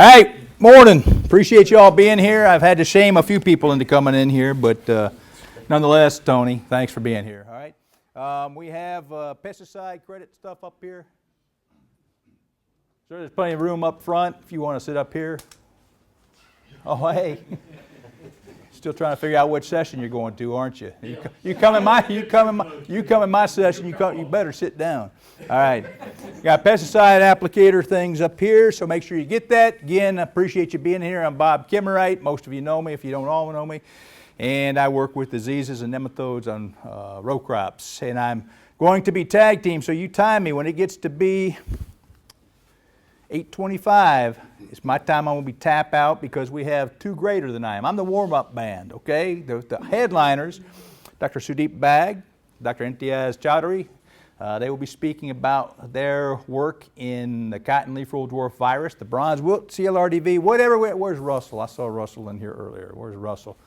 Hey, morning. Appreciate you all being here. I've had to shame a few people into coming in here, but nonetheless, Tony, thanks for being here. All right. We have pesticide credit stuff up here. So there's plenty of room up front if you want to sit up here. Oh, hey. Still trying to figure out which session you're going to, aren't you? You come in my session, you better sit down. All right. Got pesticide applicator things up here, so make sure you get that. Again, I appreciate you being here. I'm Bob Kimmerite. Most of you know me if you don't all know me. And I work with diseases and nematodes on row crops. And I'm going to be tag team, so you time me when it gets to be 8:25. It's my time. I'm going to be tap out because we have two greater than I am. I'm the warm-up band, okay? The headliners, Dr. Sudeep Bag, Dr. Imtiaz Chowdhury, they will be speaking about their work in the cotton leaf roll dwarf virus, the bronze wilt, CLRDV, whatever. Where's Russell? I saw Russell in here earlier. Where's Russell?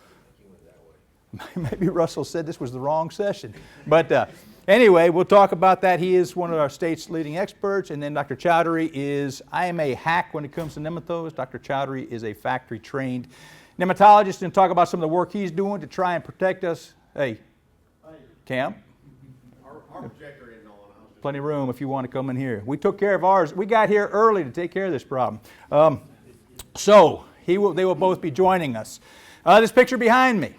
Maybe Russell said this was the wrong session. But anyway, we'll talk about that. He is one of our state's leading experts. And then Dr. Chowdhury is, I am a hack when it comes to nematodes. Dr. Chowdhury is a factory-trained nematologist and talk about some of the work he's doing to try and protect us. Hey, Cam? Our projector isn't on. Plenty of room if you want to come in here. We took care of ours. We got here early to take care of this problem. So they will both be joining us. This picture behind me.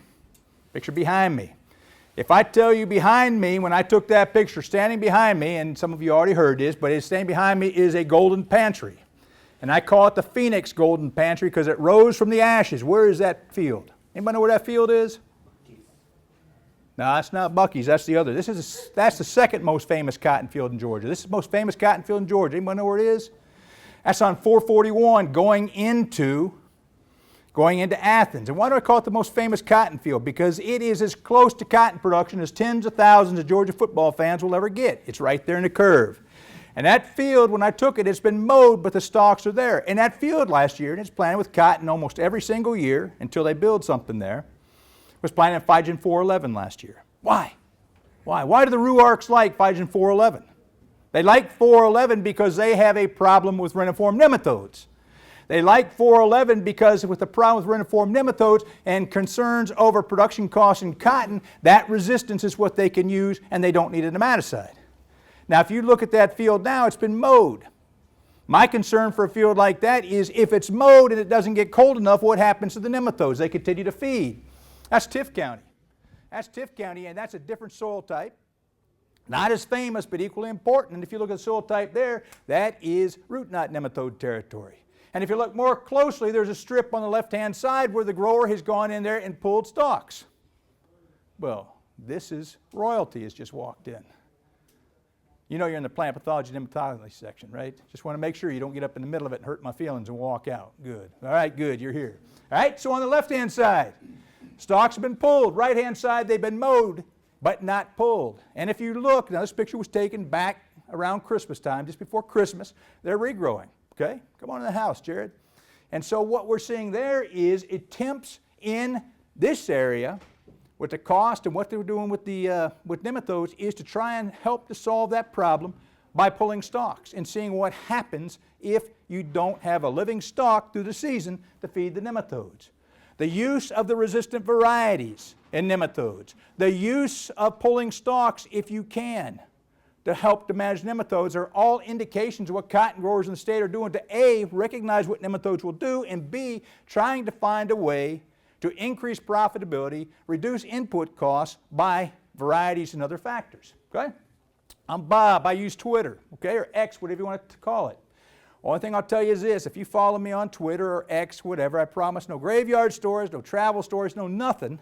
If I tell you behind me, when I took that picture, standing behind me, and some of you already heard this, but standing behind me is a golden pantry. And I call it the Phoenix Golden Pantry because it rose from the ashes. Where is that field? Anybody know where that field is? No, that's not Bucky's. That's the other. That's the second most famous cotton field in Georgia. This is the most famous cotton field in Georgia. Anybody know where it is? That's on 441 going into Athens. And why do I call it the most famous cotton field? Because it is as close to cotton production as tens of thousands of Georgia football fans will ever get. It's right there in the curve. And that field, when I took it, it's been mowed, but the stalks are there. And that field last year, and it's planted with cotton almost every single year until they build something there, was planted in Phygen 411 last year. Why? Why do the Ruarks like Phygen 411? They like 411 because they have a problem with reniform nematodes. They like 411 because with the problem with reniform nematodes and concerns over production costs in cotton, that resistance is what they can use and they don't need a nematicide. Now if you look at that field now, it's been mowed. My concern for a field like that is if it's mowed and it doesn't get cold enough, what happens to the nematodes? They continue to feed. That's Tift County. And that's a different soil type. Not as famous, but equally important. And if you look at the soil type there, that is root knot nematode territory. And if you look more closely, there's a strip on the left-hand side where the grower has gone in there and pulled stalks. Well, this is royalty has just walked in. You know you're in the plant pathology nematology section, right? Just want to make sure you don't get up in the middle of it and hurt my feelings and walk out. Good. All right, good, you're here. All right, so on the left-hand side, stalks have been pulled. Right-hand side, they've been mowed, but not pulled. And if you look, now this picture was taken back around Christmas time, just before Christmas. They're regrowing. Okay, come on in the house, Jared. And so what we're seeing there is attempts in this area with the cost and what they're doing with nematodes is to try and help to solve that problem by pulling stalks and seeing what happens if you don't have a living stalk through the season to feed the nematodes. The use of the resistant varieties in nematodes, the use of pulling stalks if you can, to help to manage nematodes are all indications of what cotton growers in the state are doing to A, recognize what nematodes will do, and B, trying to find a way to increase profitability, reduce input costs by varieties and other factors. Okay? I'm Bob. I use Twitter, okay, or X, whatever you want to call it. Only thing I'll tell you is this, if you follow me on Twitter or X, whatever, I promise no graveyard stories, no travel stories, no nothing,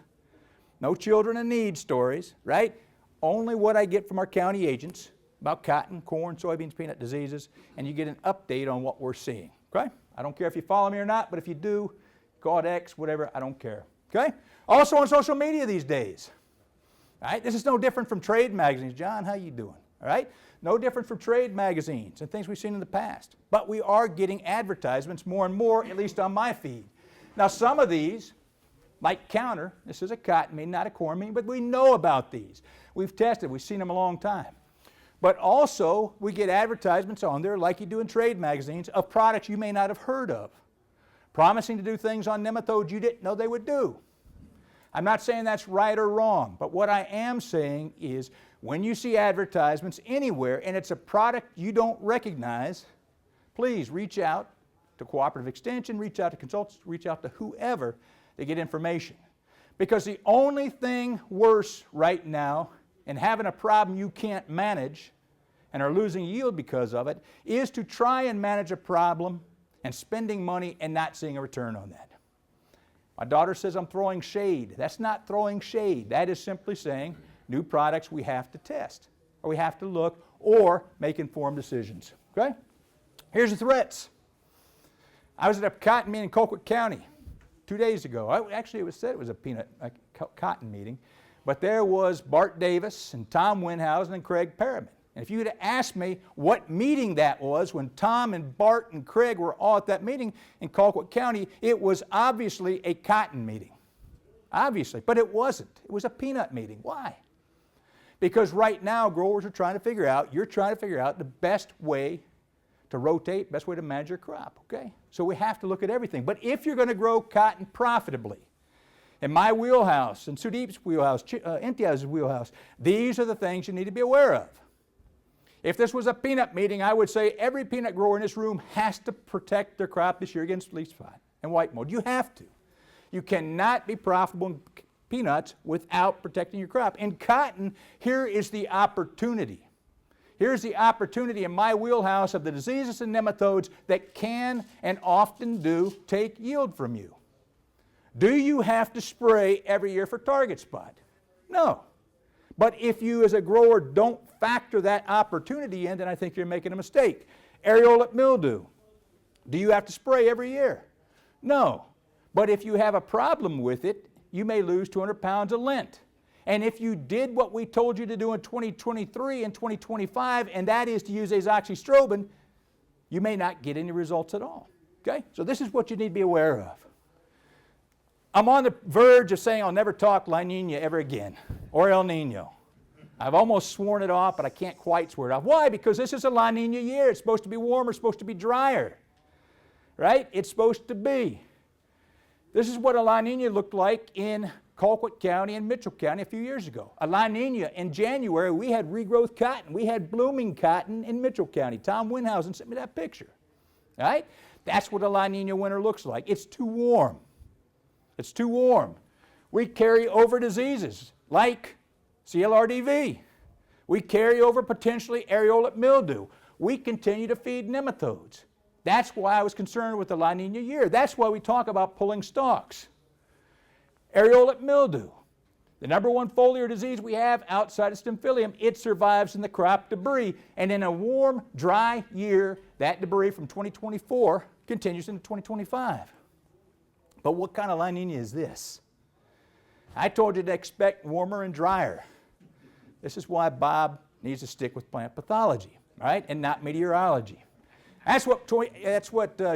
no children in need stories, right? Only what I get from our county agents about cotton, corn, soybeans, peanut diseases, and you get an update on what we're seeing, okay? I don't care if you follow me or not, but if you do, call it X, whatever, I don't care, okay? Also on social media these days, all right? This is no different from trade magazines. John, how you doing, all right? No different from trade magazines and things we've seen in the past. But we are getting advertisements more and more, at least on my feed. Now some of these, like Counter, this is a cotton bean, not a corn bean, but we know about these. We've tested, we've seen them a long time. But also, we get advertisements on there, like you do in trade magazines, of products you may not have heard of. promising to do things on nematodes you didn't know they would do. I'm not saying that's right or wrong, but what I am saying is when you see advertisements anywhere and it's a product you don't recognize, please reach out to Cooperative Extension, reach out to consultants, reach out to whoever to get information. Because the only thing worse right now in having a problem you can't manage and are losing yield because of it is to try and manage a problem and spending money and not seeing a return on that. My daughter says I'm throwing shade. That's not throwing shade. That is simply saying new products we have to test, or we have to look, or make informed decisions. Okay? Here's the threats. I was at a cotton meeting in Colquitt County 2 days ago. Actually, it was said it was a cotton meeting, but there was Bart Davis and Tom Winhausen and Craig Perriman. And if you had asked me what meeting that was when Tom and Bart and Craig were all at that meeting in Colquitt County, it was obviously a cotton meeting. Obviously. But it wasn't. It was a peanut meeting. Why? Because right now growers are trying to figure out, you're trying to figure out the best way to rotate, best way to manage your crop. Okay? So we have to look at everything. But if you're going to grow cotton profitably, in my wheelhouse, in Sudeep's wheelhouse, Imtiaz's wheelhouse, these are the things you need to be aware of. If this was a peanut meeting, I would say every peanut grower in this room has to protect their crop this year against leaf spot and white mold. You have to. You cannot be profitable in peanuts without protecting your crop. In cotton, here is the opportunity. Here's the opportunity in my wheelhouse of the diseases and nematodes that can and often do take yield from you. Do you have to spray every year for target spot? No. But if you as a grower don't factor that opportunity in, then I think you're making a mistake. Areola mildew. Do you have to spray every year? No. But if you have a problem with it, you may lose 200 pounds of lint. And if you did what we told you to do in 2023 and 2025, and that is to use azoxystrobin, you may not get any results at all. Okay? So this is what you need to be aware of. I'm on the verge of saying I'll never talk La Nina ever again, or El Nino. I've almost sworn it off, but I can't quite swear it off. Why? Because this is a La Nina year. It's supposed to be warmer, it's supposed to be drier. Right? It's supposed to be. This is what a La Nina looked like in Colquitt County and Mitchell County a few years ago. A La Nina in January, we had regrowth cotton. We had blooming cotton in Mitchell County. Tom Winhausen sent me that picture. Right? That's what a La Nina winter looks like. It's too warm. It's too warm. We carry over diseases like CLRDV. We carry over potentially areola mildew. We continue to feed nematodes. That's why I was concerned with the La Nina year. That's why we talk about pulling stalks. Areola mildew, the number one foliar disease we have outside of Stymphalium, it survives in the crop debris. And in a warm, dry year, that debris from 2024 continues into 2025. But what kind of La Nina is this? I told you to expect warmer and drier. This is why Bob needs to stick with plant pathology, right, and not meteorology. That's what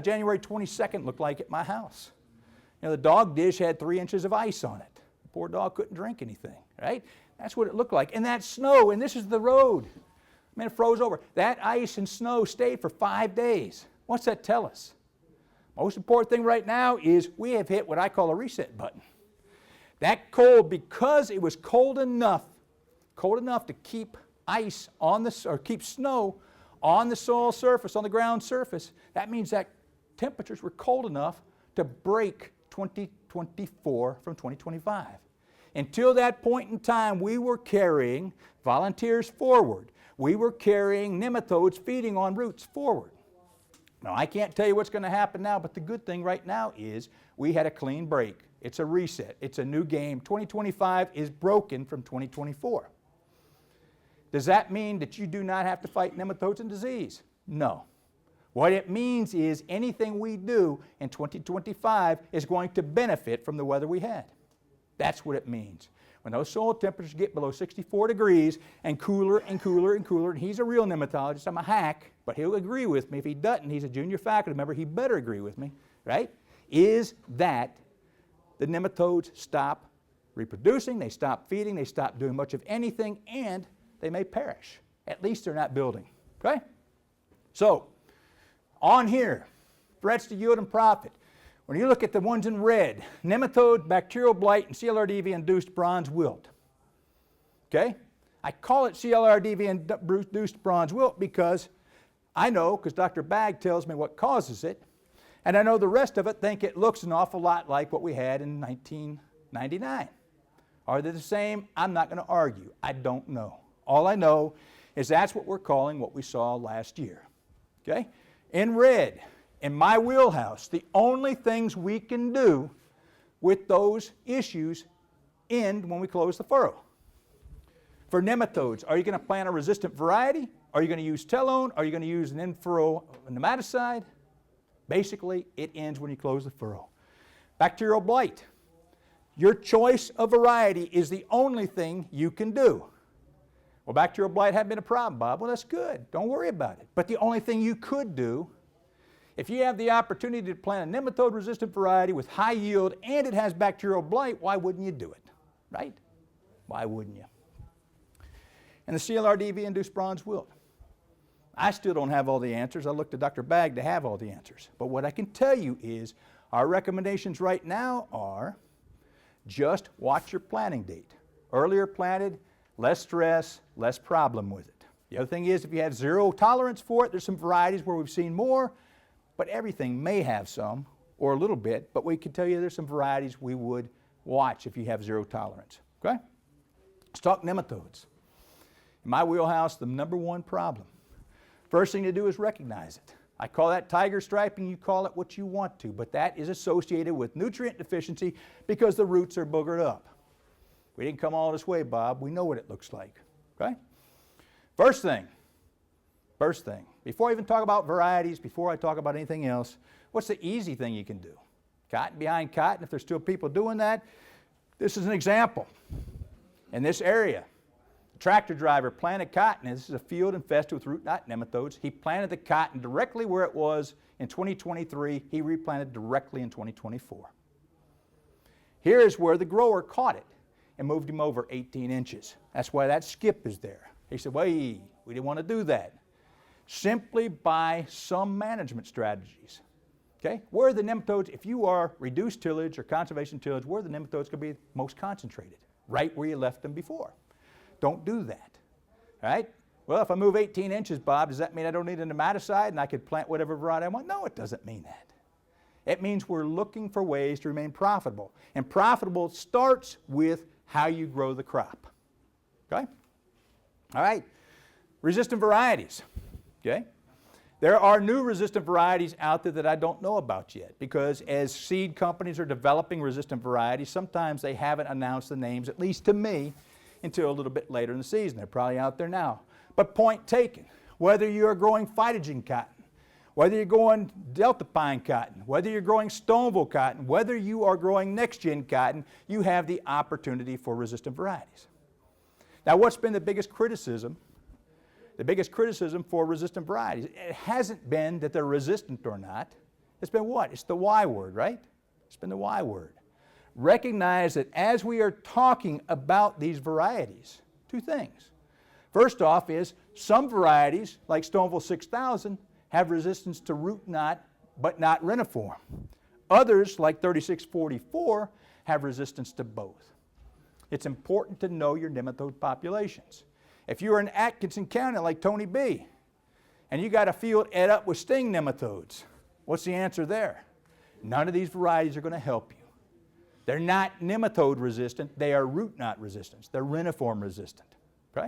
January 22nd looked like at my house. You know, the dog dish had 3 inches of ice on it. The poor dog couldn't drink anything, right? That's what it looked like. And that snow, and this is the road. I mean, it froze over. That ice and snow stayed for 5 days. What's that tell us? Most important thing right now is we have hit what I call a reset button. That cold, because it was cold enough to keep ice on the, or keep snow on the soil surface, on the ground surface, that means that temperatures were cold enough to break 2024 from 2025. Until that point in time, we were carrying volunteers forward. We were carrying nematodes feeding on roots forward. Now, I can't tell you what's going to happen now, but the good thing right now is we had a clean break. It's a reset. It's a new game. 2025 is broken from 2024. Does that mean that you do not have to fight nematodes and disease? No. What it means is anything we do in 2025 is going to benefit from the weather we had. That's what it means. When those soil temperatures get below 64 degrees and cooler and cooler and cooler, and he's a real nematologist, I'm a hack, but he'll agree with me. If he doesn't, he's a junior faculty member, he better agree with me, right? Is that the nematodes stop reproducing, they stop feeding, they stop doing much of anything, and they may perish. At least they're not building, okay? So, on here, threats to yield and profit. When you look at the ones in red, nematode, bacterial blight, and CLRDV-induced bronze wilt. Okay? I call it CLRDV-induced bronze wilt because I know, because Dr. Bagg tells me what causes it, and I know the rest of it think it looks an awful lot like what we had in 1999. Are they the same? I'm not going to argue. I don't know. All I know is that's what we're calling what we saw last year. Okay? In red, in my wheelhouse, the only things we can do with those issues end when we close the furrow. For nematodes, are you going to plant a resistant variety? Are you going to use Telone? Are you going to use an in-furrow nematicide? Basically, it ends when you close the furrow. Bacterial blight. Your choice of variety is the only thing you can do. Well, bacterial blight hadn't been a problem, Bob. Well, that's good. Don't worry about it. But the only thing you could do, if you have the opportunity to plant a nematode-resistant variety with high yield and it has bacterial blight, why wouldn't you do it? Right? Why wouldn't you? And the CLRDV-induced bronze wilt. I still don't have all the answers. I looked to Dr. Bagg to have all the answers. But what I can tell you is our recommendations right now are just watch your planting date. Earlier planted, less stress, less problem with it. The other thing is if you have zero tolerance for it, there's some varieties where we've seen more, but everything may have some, or a little bit, but we can tell you there's some varieties we would watch if you have zero tolerance. Okay? Let's talk nematodes. In my wheelhouse, the number one problem. First thing to do is recognize it. I call that tiger striping, you call it what you want to, but that is associated with nutrient deficiency because the roots are boogered up. We didn't come all this way, Bob. We know what it looks like. Okay? First thing, before I even talk about varieties, before I talk about anything else, what's the easy thing you can do? Cotton behind cotton, if there's still people doing that, this is an example. In this area, a tractor driver planted cotton, and this is a field infested with root knot nematodes. He planted the cotton directly where it was in 2023. He replanted directly in 2024. Here is where the grower caught it and moved him over 18 inches. That's why that skip is there. He said, we didn't want to do that. Simply by some management strategies. Okay? Where are the nematodes, if you are reduced tillage or conservation tillage, where are the nematodes going to be most concentrated? Right where you left them before. Don't do that. All right? Well, if I move 18 inches, Bob, does that mean I don't need a nematicide and I could plant whatever variety I want? No, it doesn't mean that. It means we're looking for ways to remain profitable. And profitable starts with how you grow the crop. Okay? All right. Resistant varieties. Okay? There are new resistant varieties out there that I don't know about yet because as seed companies are developing resistant varieties, sometimes they haven't announced the names, at least to me, until a little bit later in the season. They're probably out there now. But point taken, whether you're growing phytogen cotton, whether you're growing Delta pine cotton, whether you're growing Stoneville cotton, whether you are growing next-gen cotton, you have the opportunity for resistant varieties. Now, what's been the biggest criticism? The biggest criticism for resistant varieties, it hasn't been that they're resistant or not. It's been what? It's the Y word, right? It's been the Y word. Recognize that as we are talking about these varieties, two things. First off is some varieties, like Stoneville 6000, have resistance to root knot, but not reniform. Others, like 3644, have resistance to both. It's important to know your nematode populations. If you're in Atkinson County like Tony B, and you got a field ate up with sting nematodes, what's the answer there? None of these varieties are going to help you. They're not nematode resistant, they are root knot resistant. They're reniform resistant. Okay?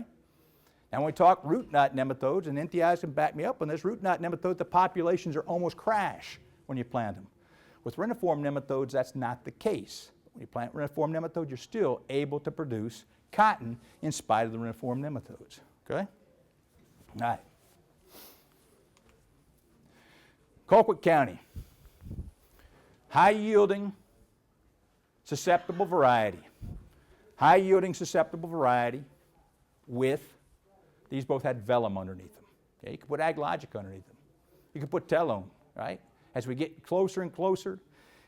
Now when we talk root knot nematodes, and NTIs can back me up on this, root knot nematode, the populations are almost crash when you plant them. With reniform nematodes, that's not the case. When you plant reniform nematode, you're still able to produce cotton in spite of the reniform nematodes. Okay? All right. Colquitt County. High yielding, susceptible variety. High yielding, susceptible variety with, these both had vellum underneath them. Okay? You could put AgLogic underneath them. You could put Telone, right? As we get closer and closer,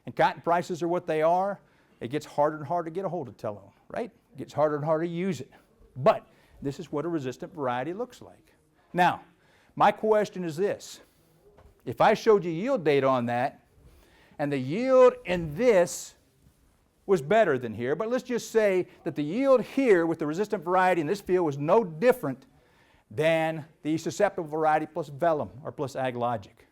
and cotton prices are what they are, it gets harder and harder to get a hold of Telone, right? It gets harder and harder to use it. But this is what a resistant variety looks like. Now, my question is this. If I showed you yield data on that, and the yield in this was better than here. But let's just say that the yield here with the resistant variety in this field was no different than the susceptible variety plus vellum or plus AgLogic.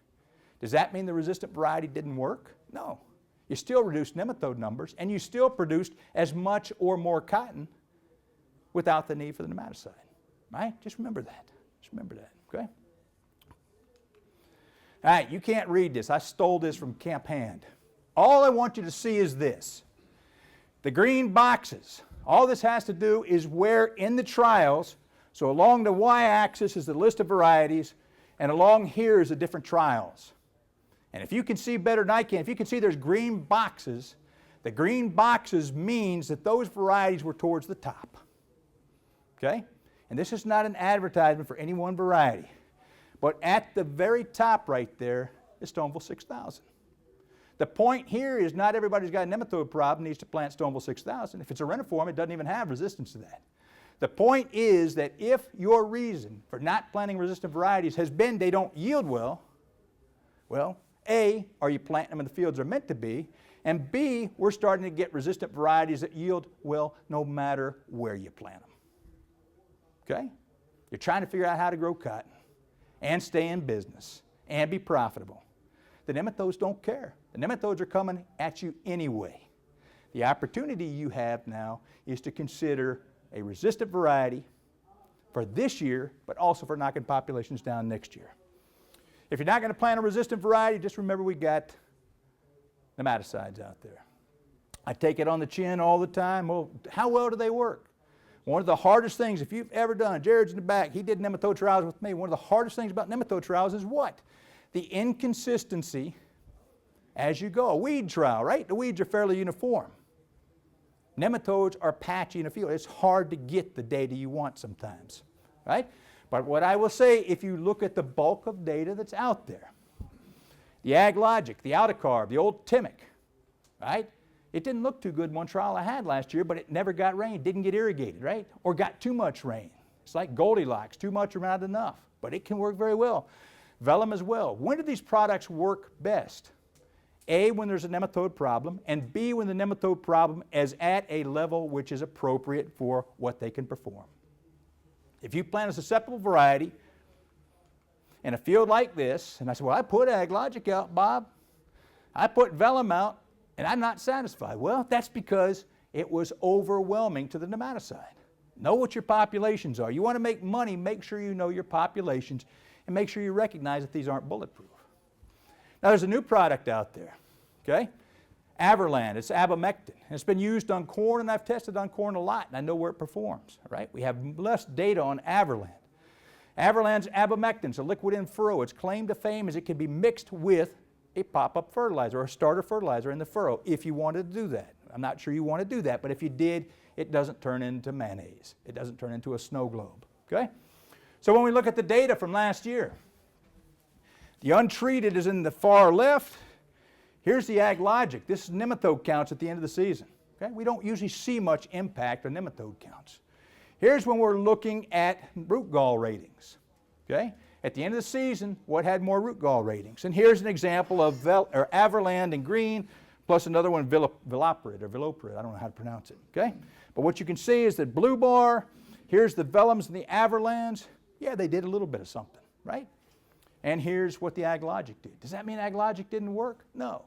Does that mean the resistant variety didn't work? No. You still reduced nematode numbers, and you still produced as much or more cotton without the need for the nematicide. Right? Just remember that. Just remember that, okay? All right, you can't read this. I stole this from Camp Hand. All I want you to see is this. The green boxes. All this has to do is where in the trials, so along the y-axis is the list of varieties, and along here is the different trials. And if you can see better than I can, if you can see there's green boxes, the green boxes means that those varieties were towards the top. Okay? And this is not an advertisement for any one variety. But at the very top right there is Stoneville 6000. The point here is not everybody's got a nematode problem needs to plant Stoneville 6000. If it's a reniform, it doesn't even have resistance to that. The point is that if your reason for not planting resistant varieties has been they don't yield well, A, are you planting them in the fields they're meant to be? And B, we're starting to get resistant varieties that yield well no matter where you plant them. Okay? You're trying to figure out how to grow cotton and stay in business and be profitable. The nematodes don't care. The nematodes are coming at you anyway. The opportunity you have now is to consider a resistant variety for this year, but also for knocking populations down next year. If you're not going to plant a resistant variety, just remember we got nematicides out there. I take it on the chin all the time. Well, how well do they work? One of the hardest things, if you've ever done, Jared's in the back, he did nematode trials with me. One of the hardest things about nematode trials is what? The inconsistency as you go. A weed trial, right? The weeds are fairly uniform. Nematodes are patchy in a field. It's hard to get the data you want sometimes, right? But what I will say, if you look at the bulk of data that's out there, the AgLogic, the Aldicarb, the old Timic, right? It didn't look too good in one trial I had last year, but it never got rain, didn't get irrigated, right? Or got too much rain. It's like Goldilocks, too much or not enough, but it can work very well. Vellum as well. When do these products work best? A, when there's a nematode problem, and B, when the nematode problem is at a level which is appropriate for what they can perform. If you plant a susceptible variety in a field like this, and I said, well, I put AgLogic out, Bob. I put Vellum out, and I'm not satisfied. Well, that's because it was overwhelming to the nematicide. Know what your populations are. You want to make money, make sure you know your populations, and make sure you recognize that these aren't bulletproof. Now, there's a new product out there, okay? Averland, it's abamectin. It's been used on corn, and I've tested on corn a lot, and I know where it performs, right? We have less data on Averland. Averland's abamectin, it's a liquid in furrow. Its claim to fame is it can be mixed with a pop-up fertilizer or a starter fertilizer in the furrow if you wanted to do that. I'm not sure you want to do that, but if you did, it doesn't turn into mayonnaise. It doesn't turn into a snow globe, okay? So when we look at the data from last year, the untreated is in the far left. Here's the AgLogic. This is nematode counts at the end of the season. Okay? We don't usually see much impact on nematode counts. Here's when we're looking at root gall ratings. Okay? At the end of the season, what had more root gall ratings? And here's an example of Averland in green, plus another one, Viloprid, I don't know how to pronounce it. Okay? But what you can see is that blue bar, here's the Vellums and the Averlands. Yeah, they did a little bit of something, right? And here's what the AgLogic did. Does that mean AgLogic didn't work? No.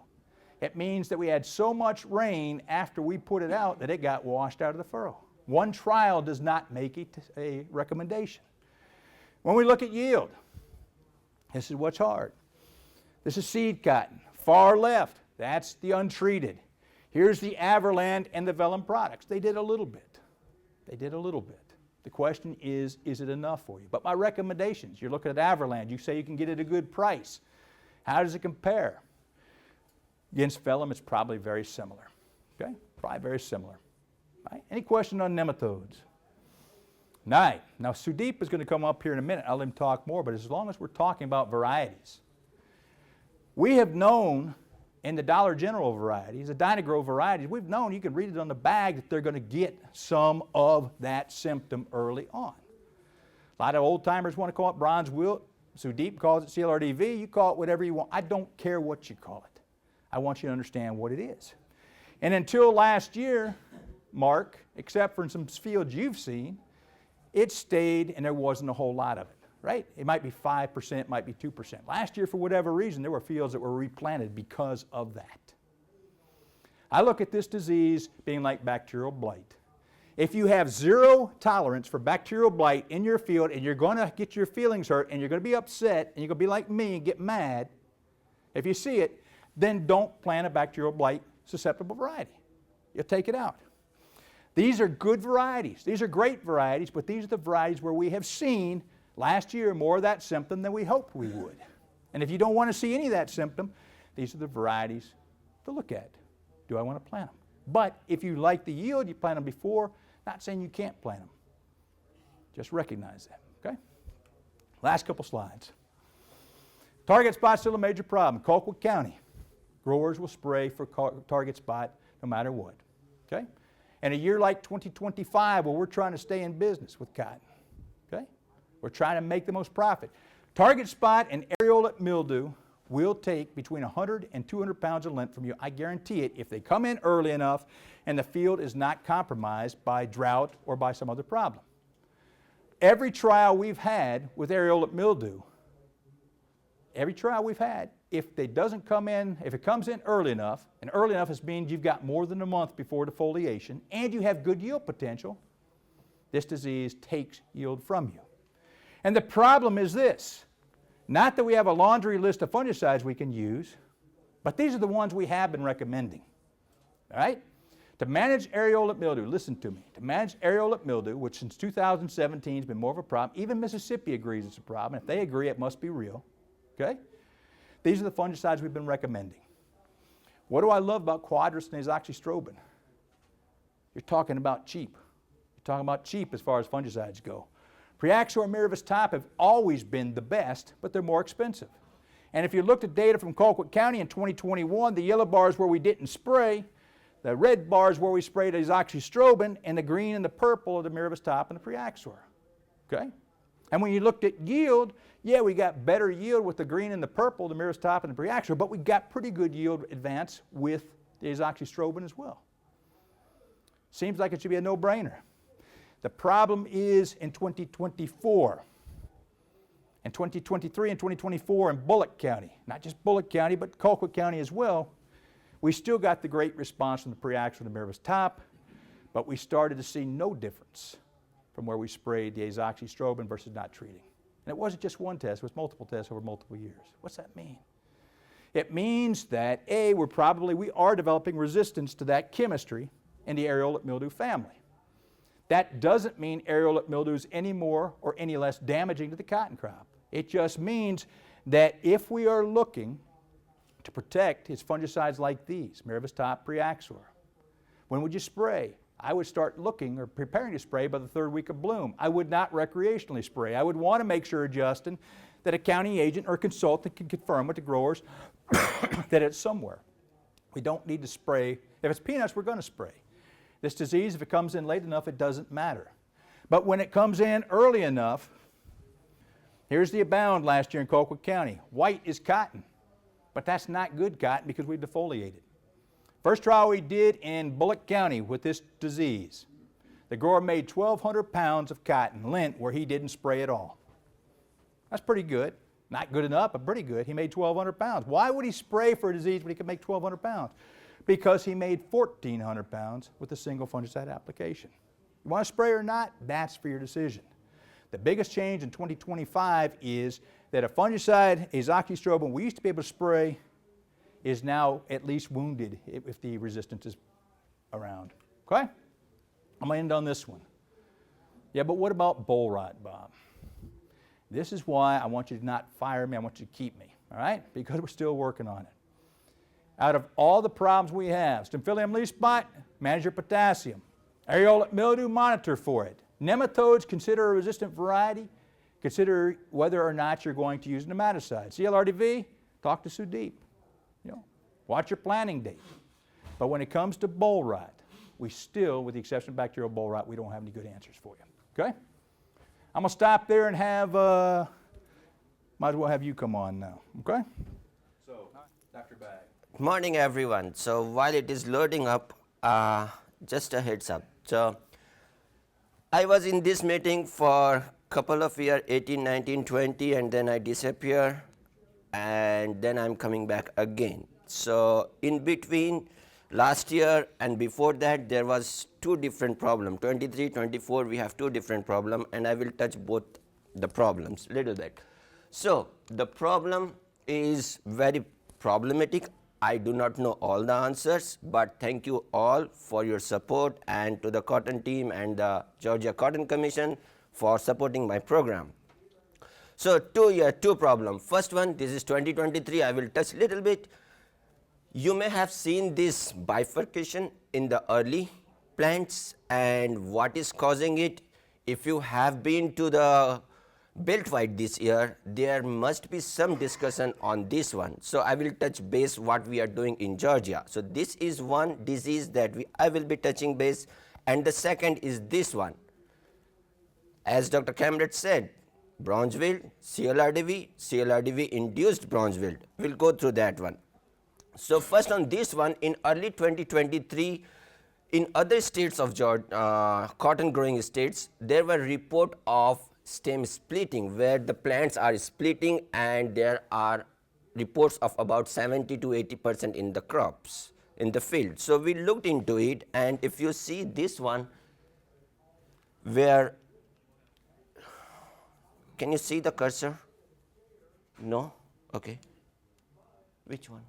It means that we had so much rain after we put it out that it got washed out of the furrow. One trial does not make it a recommendation. When we look at yield, this is what's hard. This is seed cotton. Far left, that's the untreated. Here's the Averland and the Vellum products. They did a little bit. They did a little bit. The question is it enough for you? But my recommendations, you're looking at Averland, you say you can get it at a good price. How does it compare? Against Vellum, it's probably very similar. Okay? Probably very similar. Right? Any question on nematodes? Now Sudeep is going to come up here in a minute. I'll let him talk more, but as long as we're talking about varieties, we have known in the Dollar General varieties, the Dynagrow varieties, we've known, you can read it on the bag, that they're going to get some of that symptom early on. A lot of old timers want to call it bronze wilt. Sudeep calls it CLRDV. You call it whatever you want. I don't care what you call it. I want you to understand what it is. And until last year, Mark, except for in some fields you've seen, it stayed and there wasn't a whole lot of it, right? It might be 5%, it might be 2%. Last year, for whatever reason, there were fields that were replanted because of that. I look at this disease being like bacterial blight. If you have zero tolerance for bacterial blight in your field and you're going to get your feelings hurt and you're going to be upset and you're going to be like me and get mad, if you see it, then don't plant a bacterial blight susceptible variety. You'll take it out. These are good varieties. These are great varieties, but these are the varieties where we have seen last year more of that symptom than we hoped we would. And if you don't want to see any of that symptom, these are the varieties to look at. Do I want to plant them? But if you like the yield, you plant them before, not saying you can't plant them. Just recognize that, okay? Last couple slides. Target spot still a major problem. Colquitt County, growers will spray for target spot no matter what, okay? And a year like 2025, where we're trying to stay in business with cotton, okay? We're trying to make the most profit. Target spot and areola mildew will take between 100 and 200 pounds of lint from you. I guarantee it if they come in early enough and the field is not compromised by drought or by some other problem. Every trial we've had with areola mildew, if it comes in early enough, and early enough means you've got more than a month before defoliation, and you have good yield potential, this disease takes yield from you. And the problem is this, not that we have a laundry list of fungicides we can use, but these are the ones we have been recommending, all right? To manage areola mildew, listen to me, to manage areola mildew, which since 2017 has been more of a problem, even Mississippi agrees it's a problem. If they agree, it must be real, okay? These are the fungicides we've been recommending. What do I love about Quadris and azoxystrobin? You're talking about cheap. You're talking about cheap as far as fungicides go. Priaxor and Miravis Top have always been the best, but they're more expensive. And if you looked at data from Colquitt County in 2021, the yellow bars where we didn't spray, the red bars where we sprayed azoxystrobin, and the green and the purple are the Miravis Top and the Priaxor. Okay? And when you looked at yield, yeah, we got better yield with the green and the purple, the Miravis Top and the Priaxor, but we got pretty good yield advance with the azoxystrobin as well. Seems like it should be a no-brainer. The problem is in 2024, and 2023 and 2024 in Bullock County, not just Bullock County, but Colquitt County as well, we still got the great response from the Priaxor and the Miravis Top, but we started to see no difference from where we sprayed the azoxystrobin versus not treating. And it wasn't just one test, it was multiple tests over multiple years. What's that mean? It means that A, we are developing resistance to that chemistry in the areola mildew family. That doesn't mean areola mildew is any more or any less damaging to the cotton crop. It just means that if we are looking to protect its fungicides like these, Miravis Top, Priaxor, when would you spray? I would start looking or preparing to spray by the third week of bloom. I would not recreationally spray. I would want to make sure, Justin, that a county agent or consultant can confirm with the growers that it's somewhere. We don't need to spray. If it's peanuts, we're going to spray. This disease, if it comes in late enough, it doesn't matter. But when it comes in early enough, here's the Abound last year in Colquitt County. White is cotton, but that's not good cotton because we defoliated. First trial we did in Bullock County with this disease, the grower made 1,200 pounds of cotton lint where he didn't spray at all. That's pretty good. Not good enough, but pretty good. He made 1,200 pounds. Why would he spray for a disease when he could make 1,200 pounds? Because he made 1,400 pounds with a single fungicide application. You want to spray or not? That's for your decision. The biggest change in 2025 is that a fungicide, azoxystrobin, we used to be able to spray, is now at least wounded if the resistance is around. Okay? I'm going to end on this one. Yeah, but what about bull rot, Bob? This is why I want you to not fire me, I want you to keep me, all right? Because we're still working on it. Out of all the problems we have, Staphylium leaf spot, manage your potassium. Areola mildew, monitor for it. Nematodes, consider a resistant variety. Consider whether or not you're going to use nematicide. CLRDV, talk to Sudeep. Watch your planting date. But when it comes to bull rot, we still, with the exception of bacterial bull rot, we don't have any good answers for you. Okay? I'm going to stop there and have, might as well have you come on now. Okay? So, Dr. Bag. morning, everyone. So while it is loading up, just a heads up. So I was in this meeting for couple of years, 18, 19, 20, and then I disappear, and then I'm coming back again. So in between last year and before that, there was two different problems. 23, 24, we have two different problems, and I will touch both the problems little bit. So the problem is very problematic. I do not know all the answers, but thank you all for your support, and to the Cotton team and the Georgia Cotton Commission for supporting my program. So two problems. First one, this is 2023. I will touch little bit. You may have seen this bifurcation in the early plants and what is causing it. If you have been to the Beltwide this year, there must be some discussion on this one. So I will touch base what we are doing in Georgia. So this is one disease that I will be touching base, and the second is this one. As Dr. Kamrat said, bronze wilt, CLRDV induced bronze wilt. We'll go through that one. So first on this one, in early 2023, in other states of Georgia, cotton growing states, there were report of stem splitting where the plants are splitting, and there are reports of about 70 to 80% in the crops in the field. So we looked into it, and if you see this one where, can you see the cursor? No? Okay. Which one?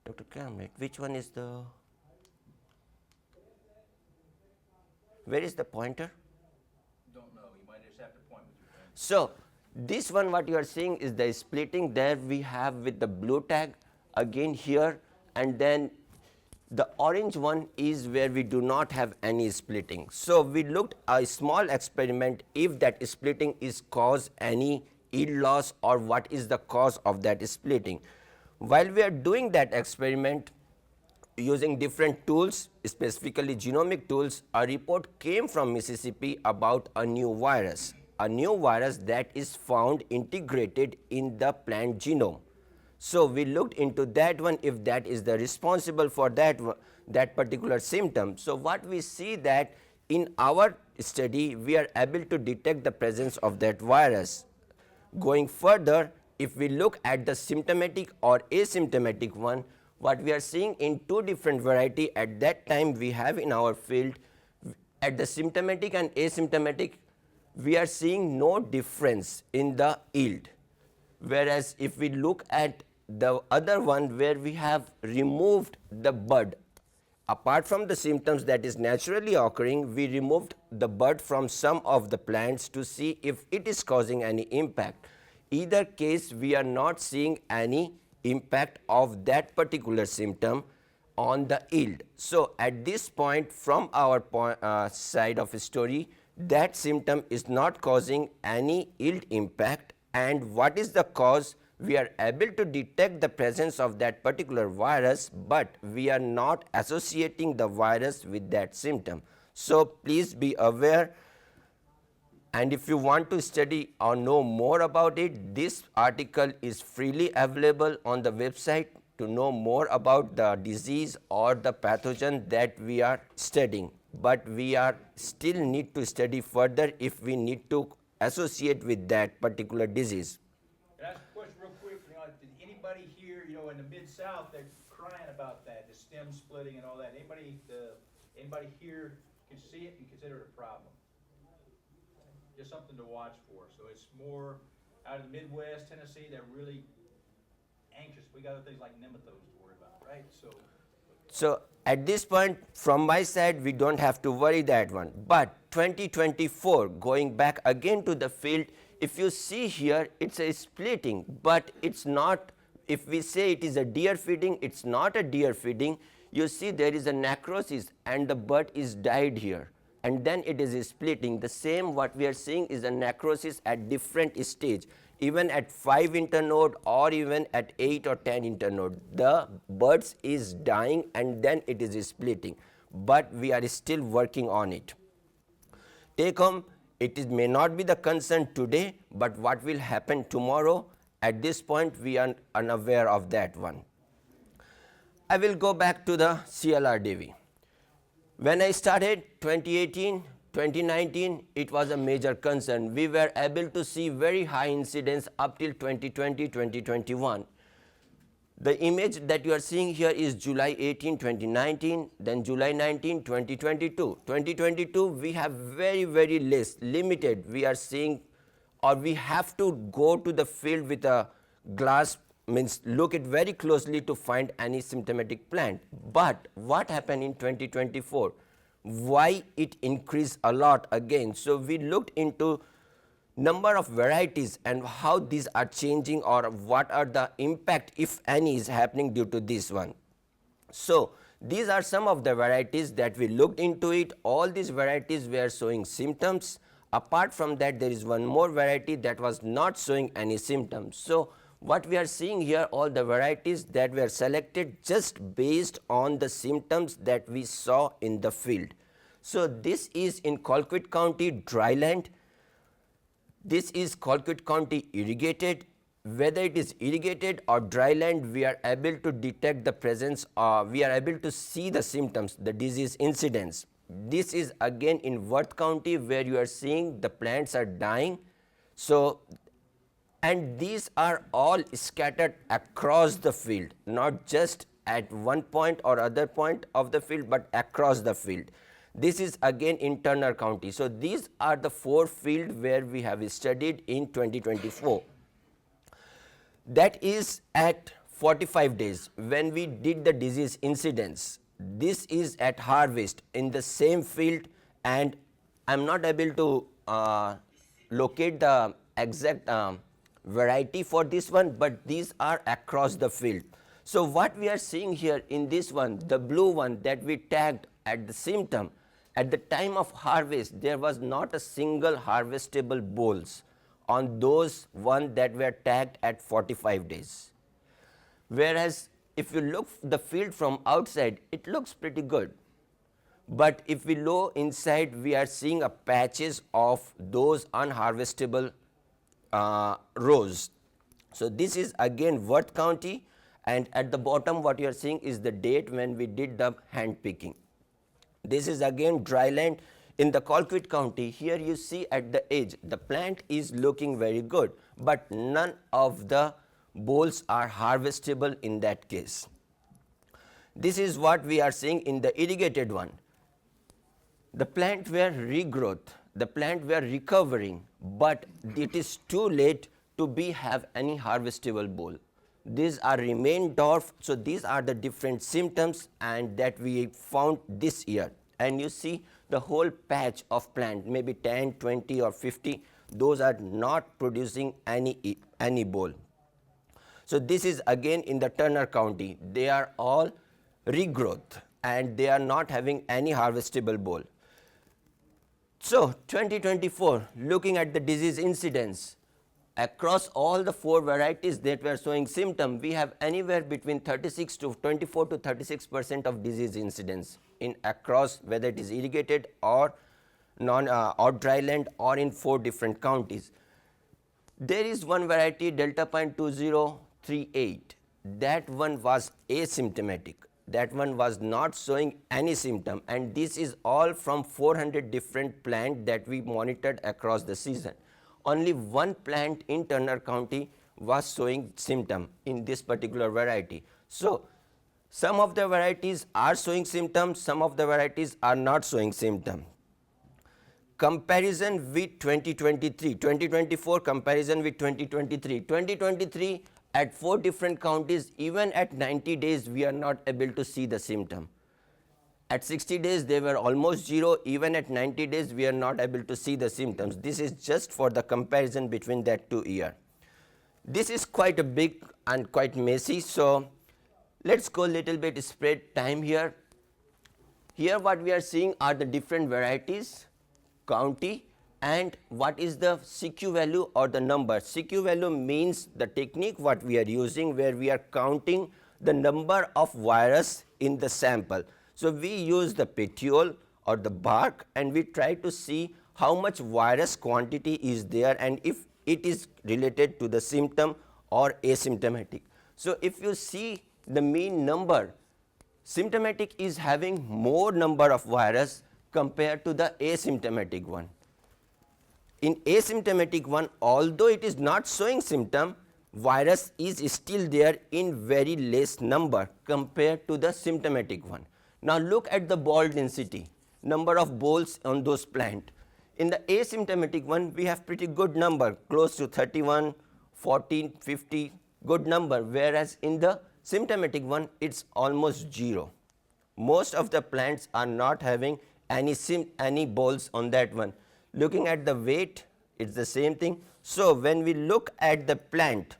Dr. Kamrat, which one is the, where is the pointer? Don't know. You might just have to point with your finger. So this one, what you are seeing is the splitting. There we have with the blue tag again here, and then the orange one is where we do not have any splitting. So we looked a small experiment if that splitting is cause any yield loss or what is the cause of that splitting. While we are doing that experiment using different tools, specifically genomic tools, a report came from Mississippi about a new virus that is found integrated in the plant genome. So we looked into that one, if that is the responsible for that particular symptom. So what we see that in our study, we are able to detect the presence of that virus. Going further, if we look at the symptomatic or asymptomatic one, what we are seeing in two different variety at that time we have in our field, at the symptomatic and asymptomatic, we are seeing no difference in the yield. Whereas if we look at the other one where we have removed the bud, apart from the symptoms that is naturally occurring, we removed the bud from some of the plants to see if it is causing any impact. Either case, we are not seeing any impact of that particular symptom on the yield. So at this point, from our side of the story, that symptom is not causing any yield impact, and what is the cause? We are able to detect the presence of that particular virus, but we are not associating the virus with that symptom. So please be aware, and if you want to study or know more about it, this article is freely available on the website to know more about the disease or the pathogen that we are studying. But we are still need to study further if we need to associate with that particular disease. Can I ask a question real quick? Did anybody here, in the Mid-South, they're crying about that, the stem splitting and all that. Anybody here can see it and consider it a problem? Just something to watch for. So it's more out of the Midwest, Tennessee, they're really anxious. We got other things like nematodes to worry about, right? So at this point, from my side, we don't have to worry that one. But 2024, going back again to the field, if you see here, it's a splitting, but it's not, if we say it is a deer feeding, it's not a deer feeding. You see there is a necrosis and the bud is died here, and then it is splitting. The same what we are seeing is a necrosis at different stage, even at 5 internode or even at 8 or 10 internode. The buds is dying and then it is splitting, but we are still working on it. Take home, it may not be the concern today, but what will happen tomorrow, at this point we are unaware of that one. I will go back to the CLRDV. When I started 2018, 2019, it was a major concern. We were able to see very high incidence up till 2020, 2021. The image that you are seeing here is July 18, 2019, then July 19, 2022. 2022, we have very less, limited. We are seeing, or we have to go to the field with a glass, means look it very closely to find any symptomatic plant. But what happened in 2024? Why it increased a lot again? So we looked into number of varieties and how these are changing, or what are the impact, if any, is happening due to this one. So these are some of the varieties that we looked into it. All these varieties were showing symptoms. Apart from that, there is one more variety that was not showing any symptoms. So what we are seeing here, all the varieties that were selected just based on the symptoms that we saw in the field. So this is in Colquitt County dryland. This is Colquitt County irrigated. Whether it is irrigated or dryland, we are able to detect the presence, we are able to see the symptoms, the disease incidence. This is again in Worth County, where you are seeing the plants are dying. So, and these are all scattered across the field, not just at one point or other point of the field, but across the field. This is again in Turner County. So these are the 4 fields where we have studied in 2024. That is at 45 days when we did the disease incidence. This is at harvest in the same field, and I'm not able to locate the exact variety for this one, but these are across the field. So what we are seeing here in this one, the blue one that we tagged at the symptom, at the time of harvest, there was not a single harvestable bolls on those one that were tagged at 45 days. Whereas if you look the field from outside, it looks pretty good. But if we look inside, we are seeing a patches of those unharvestable rows. So this is again Worth County, and at the bottom what you are seeing is the date when we did the hand picking. This is again dryland in the Colquitt County. Here you see at the edge, the plant is looking very good, but none of the bolls are harvestable in that case. This is what we are seeing in the irrigated one. The plant were regrowth, the plant were recovering, but it is too late to have any harvestable boll. These are remain dwarf, so these are the different symptoms and that we found this year. And you see the whole patch of plant, maybe 10, 20 or 50, those are not producing any boll. So this is again in the Turner County. They are all regrowth and they are not having any harvestable boll. So 2024, looking at the disease incidence, across all the 4 varieties that were showing symptom, we have anywhere between 36 to 24 to 36% of disease incidence in across, whether it is irrigated or or dryland or in 4 different counties. There is one variety, Delta Pine 2038. That one was asymptomatic. That one was not showing any symptom, and this is all from 400 different plants that we monitored across the season. Only one plant in Turner County was showing symptom in this particular variety. So some of the varieties are showing symptoms, some of the varieties are not showing symptom. Comparison with 2023, 2024 comparison with 2023. 2023 at 4 different counties, even at 90 days, we are not able to see the symptom. At 60 days, they were almost 0. Even at 90 days, we are not able to see the symptoms. This is just for the comparison between that 2 years. This is quite a big and quite messy. So let's go a little bit spread time here. Here what we are seeing are the different varieties, county, and what is the CQ value or the number. CQ value means the technique what we are using where we are counting the number of virus in the sample. So we use the petiole or the bark and we try to see how much virus quantity is there and if it is related to the symptom or asymptomatic. So if you see the mean number, symptomatic is having more number of virus compared to the asymptomatic one. In asymptomatic one, although it is not showing symptom, virus is still there in very less number compared to the symptomatic one. Now look at the ball density, number of balls on those plant. In the asymptomatic one, we have pretty good number, close to 31, 14, 50, good number, whereas in the symptomatic one, it's almost 0. Most of the plants are not having any balls on that one. Looking at the weight, it's the same thing. So when we look at the plant,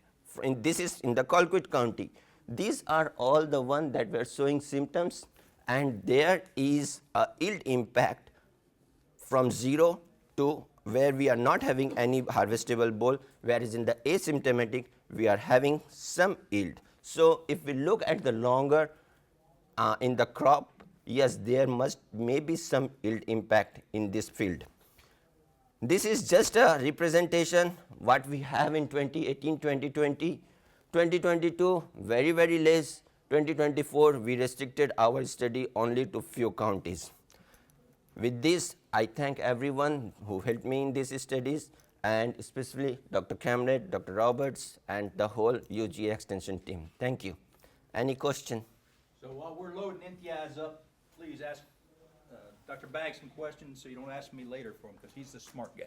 this is in the Colquitt County, these are all the ones that were showing symptoms, and there is a yield impact from 0 to where we are not having any harvestable ball, whereas in the asymptomatic we are having some yield. So if we look at the longer in the crop, yes, there may be some yield impact in this field. This is just a representation what we have in 2018, 2020, 2022 very, very less. 2024 we restricted our study only to few counties. With this, I thank everyone who helped me in these studies, and especially Dr. Kamrat, Dr. Roberts, and the whole UGA extension team. Thank you. Any question? So while we're loading NTIs up, please ask Dr. Baggs some questions so you don't ask me later for him, because he's the smart guy.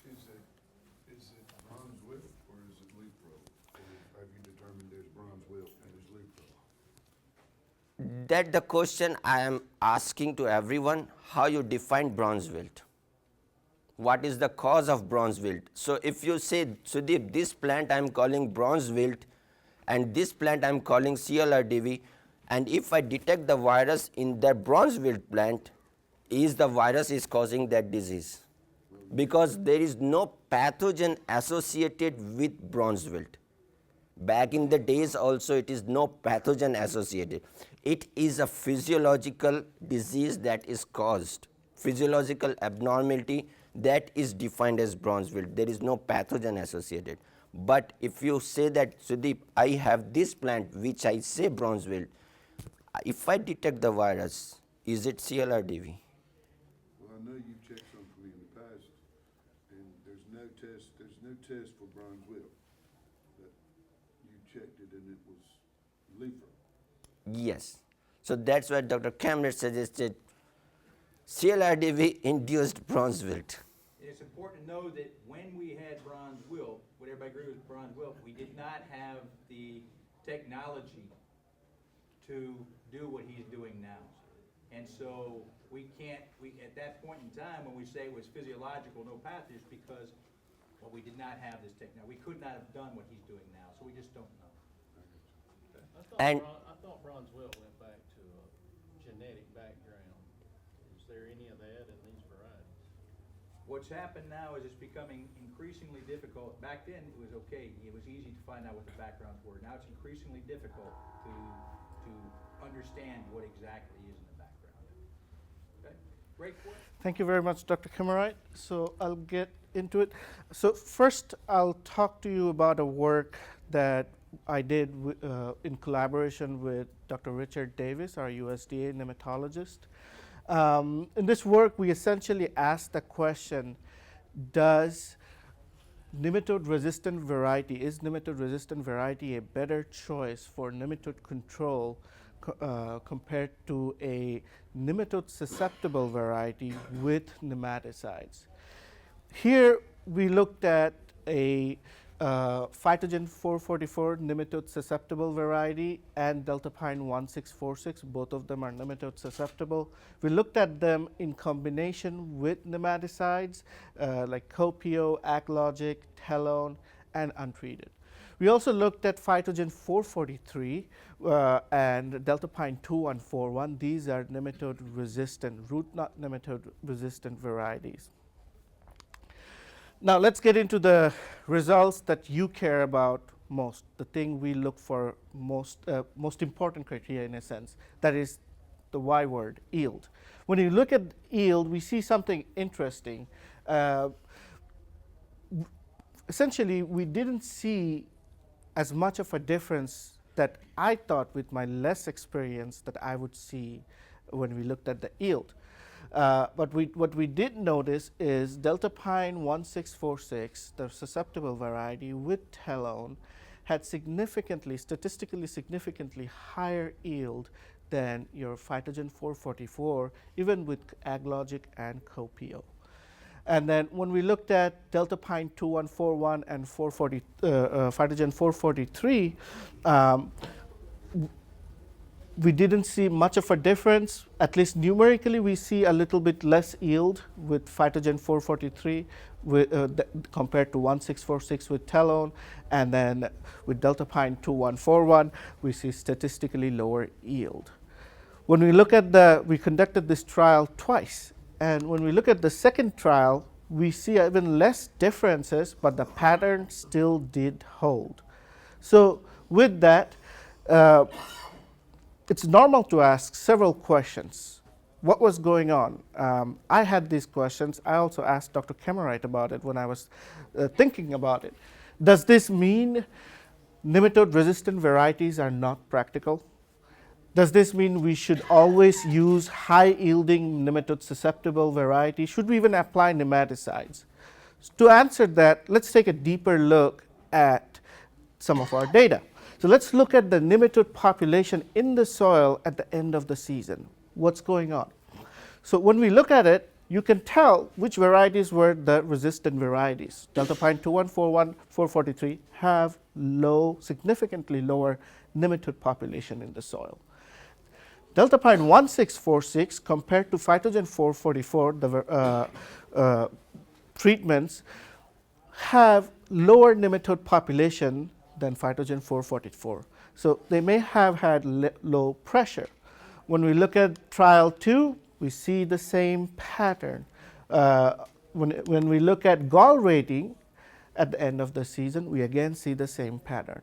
Is it bronze wilt or is it leaf roll? Or have you determined there's bronze wilt and there's leaf roll? That the question I am asking to everyone, how you define bronze wilt. What is the cause of bronze wilt? So if you say, Sudeep, this plant I am calling bronze wilt and this plant I am calling CLRDV, and if I detect the virus in that bronze wilt plant, is the virus is causing that disease? Because there is no pathogen associated with bronze wilt. Back in the days also, it is no pathogen associated. It is a physiological disease that is caused, physiological abnormality that is defined as bronze wilt. There is no pathogen associated. But if you say that, Sudeep, I have this plant which I say bronze wilt, if I detect the virus, is it CLRDV? Well, I know you've checked some for me in the past, and there's no test for bronze wilt. But you checked it and it was leaf roll. Yes. So that's why Dr. Kamrat suggested CLRDV induced bronze wilt. It's important to know that when we had bronze wilt, would everybody agree with bronze wilt, we did not have the technology to do what he's doing now. And so at that point in time, when we say it was physiological, no pathogens, because, well, we did not have this technology. We could not have done what he's doing now, so we just don't know. And I thought bronze wilt went back to a genetic background. Is there any of that in these varieties? What's happened now is it's becoming increasingly difficult. Back then, it was okay. It was easy to find out what the backgrounds were. Now it's increasingly difficult to understand what exactly is in the background. Okay? Great question. Thank you very much, Dr. Kamrat. So I'll get into it. So first, I'll talk to you about a work that I did in collaboration with Dr. Richard Davis, our USDA nematologist. In this work, we essentially asked the question, is nematode-resistant variety a better choice for nematode control compared to a nematode-susceptible variety with nematicides? Here, we looked at a Phytogen 444 nematode susceptible variety and Delta Pine 1646, both of them are nematode susceptible. We looked at them in combination with nematicides like Copio, Aclogic, Telone, and untreated. We also looked at Phytogen 443 and Delta Pine 2141. These are nematode resistant, root knot nematode resistant varieties. Now let's get into the results that you care about most, the thing we look for most important criteria in a sense, that is the Y word, yield. When you look at yield, we see something interesting. Essentially, we didn't see as much of a difference that I thought with my less experience that I would see when we looked at the yield. But what we did notice is Delta Pine 1646, the susceptible variety with telone, had statistically significantly higher yield than your Phytogen 444, even with AgLogic and CoPO. And then when we looked at Delta Pine 2141 and Phytogen 443, we didn't see much of a difference. At least numerically, we see a little bit less yield with Phytogen 443 compared to 1646 with telone. And then with Delta Pine 2141, we see statistically lower yield. When we look at we conducted this trial twice. And when we look at the second trial, we see even less differences, but the pattern still did hold. So with that, it's normal to ask several questions. What was going on? I had these questions. I also asked Dr. Kemmerite about it when I was thinking about it. Does this mean nematode-resistant varieties are not practical? Does this mean we should always use high-yielding nematode-susceptible varieties? Should we even apply nematicides? To answer that, let's take a deeper look at some of our data. So let's look at the nematode population in the soil at the end of the season. What's going on? So when we look at it, you can tell which varieties were the resistant varieties. Delta Pine 2141, 443 have significantly lower nematode population in the soil. Delta Pine 1646 compared to Phytogen 444, the treatments have lower nematode population than Phytogen 444. So they may have had low pressure. When we look at trial 2, we see the same pattern. When we look at gall rating at the end of the season, we again see the same pattern.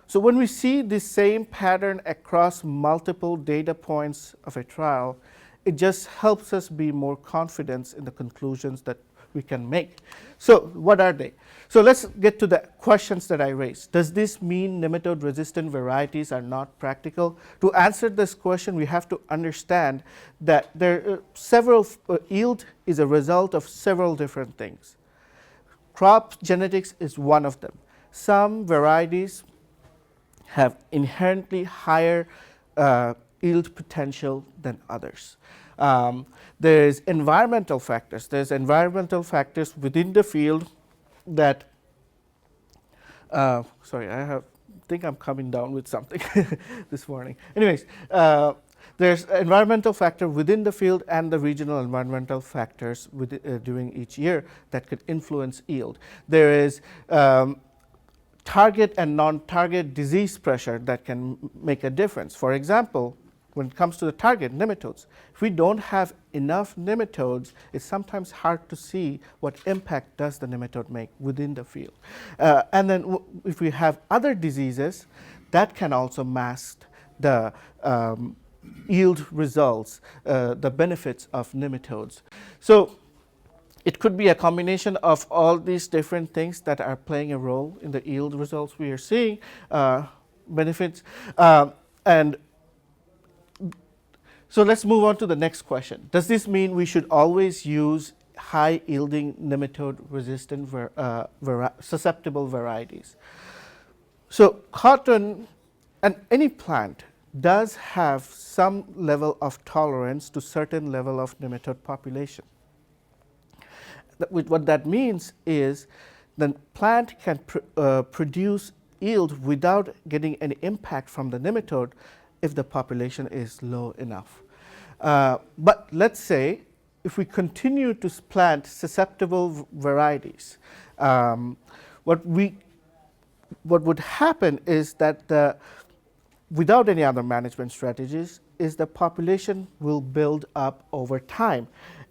So when we see the same pattern across multiple data points of a trial, it just helps us be more confident in the conclusions that we can make. So what are they? So let's get to the questions that I raised. Does this mean nematode-resistant varieties are not practical? To answer this question, we have to understand that yield is a result of several different things. Crop genetics is one of them. Some varieties have inherently higher yield potential than others. There's environmental factors. There's environmental factors within the field that, sorry, I think I'm coming down with something this morning. Anyways, there's environmental factor within the field and the regional environmental factors during each year that could influence yield. There is target and non-target disease pressure that can make a difference. For example, when it comes to the target nematodes, if we don't have enough nematodes, it's sometimes hard to see what impact does the nematode make within the field. And then if we have other diseases, that can also mask the yield results, the benefits of nematodes. So it could be a combination of all these different things that are playing a role in the yield results we are seeing, benefits. And so let's move on to the next question. Does this mean we should always use high-yielding nematode-resistant susceptible varieties? So cotton and any plant does have some level of tolerance to certain level of nematode population. What that means is the plant can produce yield without getting any impact from the nematode if the population is low enough. But let's say if we continue to plant susceptible varieties, what would happen is that without any other management strategies, is the population will build up over time.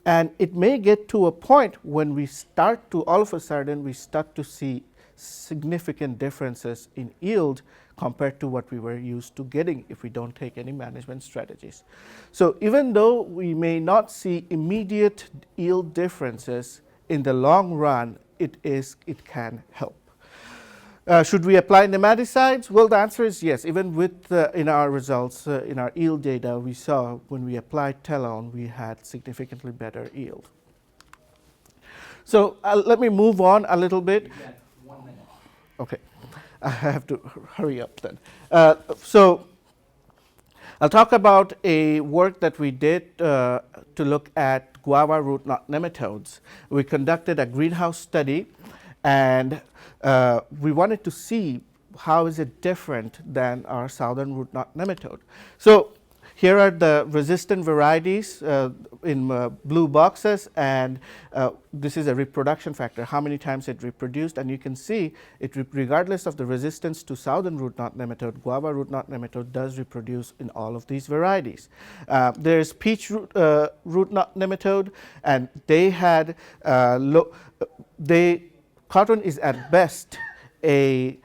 And it may get to a point when we start to, all of a sudden, we start to see significant differences in yield compared to what we were used to getting if we don't take any management strategies. So even though we may not see immediate yield differences, in the long run, it can help. Should we apply nematicides? Well, the answer is yes. Even with in our results, in our yield data, we saw when we applied Telone, we had significantly better yield. So let me move on a little bit. Okay, I have to hurry up then. So I'll talk about a work that we did to look at guava root knot nematodes. We conducted a greenhouse study, and we wanted to see how is it different than our southern root knot nematode. So here are the resistant varieties in blue boxes, and this is a reproduction factor, how many times it reproduced, and you can see it regardless of the resistance to southern root knot nematode, guava root knot nematode does reproduce in all of these varieties. There's peach root knot nematode, and they had cotton is at best a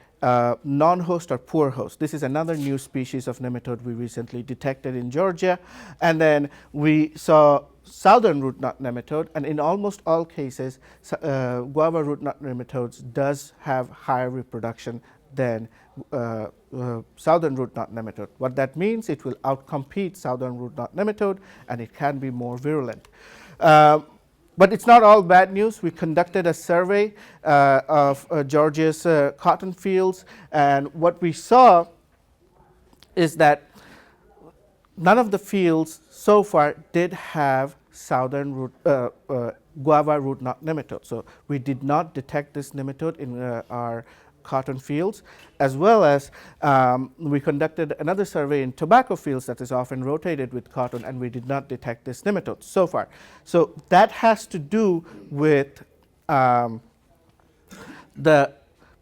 non-host or poor host. This is another new species of nematode we recently detected in Georgia. And then we saw southern root knot nematode, and in almost all cases, guava root knot nematodes does have higher reproduction than southern root knot nematode. What that means, it will outcompete southern root knot nematode, and it can be more virulent. But it's not all bad news. We conducted a survey of Georgia's cotton fields, and what we saw is that none of the fields so far did have southern root, guava root knot nematode. So we did not detect this nematode in our cotton fields, as well as we conducted another survey in tobacco fields that is often rotated with cotton, and we did not detect this nematode so far. So that has to do with the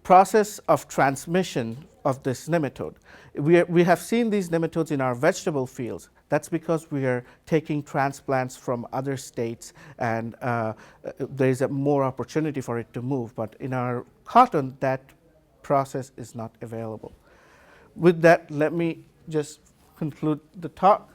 process of transmission of this nematode. We have seen these nematodes in our vegetable fields. That's because we are taking transplants from other states, and there is a more opportunity for it to move. But in our cotton, that process is not available. With that, let me just conclude the talk.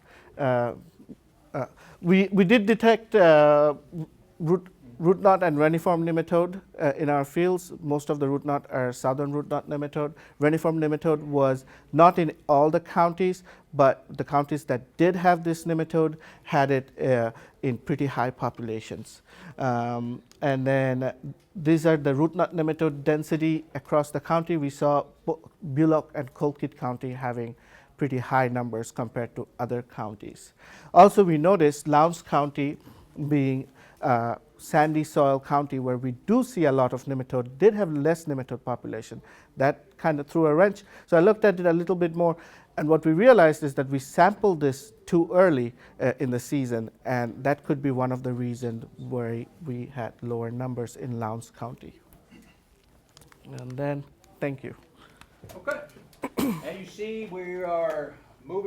We did detect root knot and reniform nematode in our fields. Most of the root knot are southern root knot nematode. Reniform nematode was not in all the counties, but the counties that did have this nematode had it in pretty high populations. And then these are the root knot nematode density across the county. We saw Bullock and Colquitt County having pretty high numbers compared to other counties. Also, we noticed Lowndes County being sandy soil county where we do see a lot of nematode, did have less nematode population. That kind of threw a wrench. So I looked at it a little bit more, and what we realized is that we sampled this too early in the season, and that could be one of the reasons why we had lower numbers in Lowndes County. And then, thank you. Okay. As you see, we are